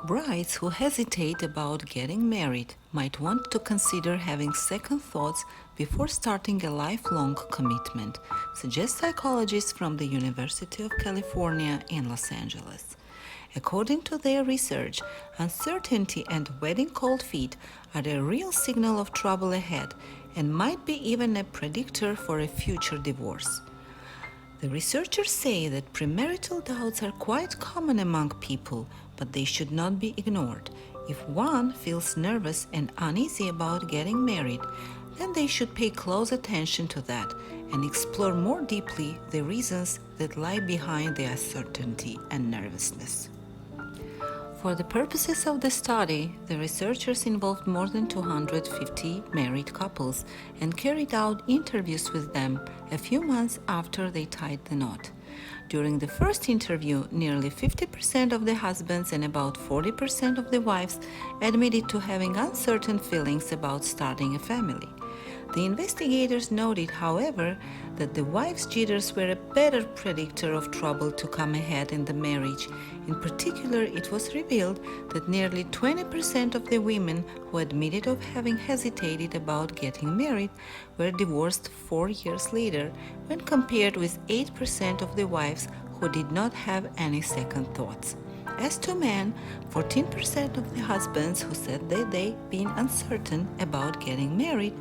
Brides who hesitate about getting married might want to consider having second thoughts before starting a lifelong commitment, suggest psychologists from the University of California in Los Angeles. According to their research, uncertainty and wedding cold feet are a real signal of trouble ahead and might be even a predictor for a future divorce. The researchers say that premarital doubts are quite common among people, but they should not be ignored. If one feels nervous and uneasy about getting married, then they should pay close attention to that and explore more deeply the reasons that lie behind the uncertainty and nervousness. For the purposes of the study, the researchers involved more than 250 married couples and carried out interviews with them a few months after they tied the knot. During the first interview, nearly 50% of the husbands and about 40% of the wives admitted to having uncertain feelings about starting a family. The investigators noted, however, that the wives' jitters were a better predictor of trouble to come ahead in the marriage. In particular, it was revealed that nearly 20% of the women who admitted of having hesitated about getting married were divorced 4 years later, when compared with 8% of the wives who did not have any second thoughts. As to men, 14% of the husbands who said that they'd been uncertain about getting married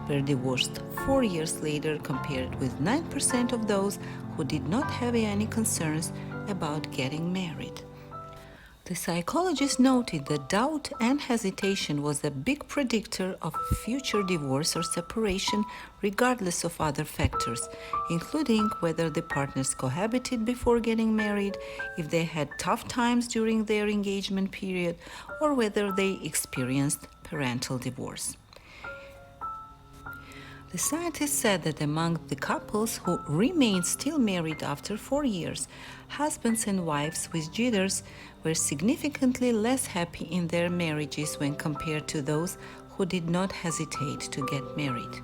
were divorced 4 years later, compared with 9% of those who did not have any concerns about getting married. The psychologist noted that doubt and hesitation was a big predictor of future divorce or separation, regardless of other factors, including whether the partners cohabited before getting married, if they had tough times during their engagement period, or whether they experienced parental divorce. The scientists said that among the couples who remained still married after 4 years, husbands and wives with jitters were significantly less happy in their marriages when compared to those who did not hesitate to get married.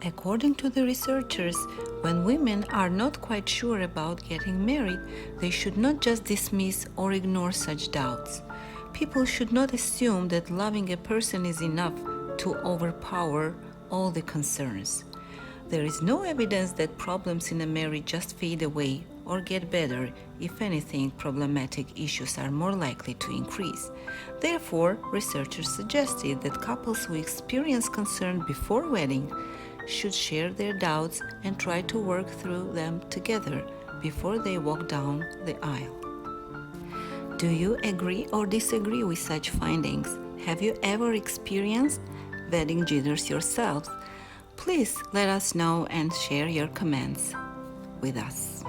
According to the researchers, when women are not quite sure about getting married, they should not just dismiss or ignore such doubts. People should not assume that loving a person is enough to overpower all the concerns. There is no evidence that problems in a marriage just fade away or get better. If anything, problematic issues are more likely to increase. Therefore, researchers suggested that couples who experience concern before wedding should share their doubts and try to work through them together before they walk down the aisle. Do you agree or disagree with such findings? Have you ever experienced wedding jitters yourselves? Please let us know and share your comments with us.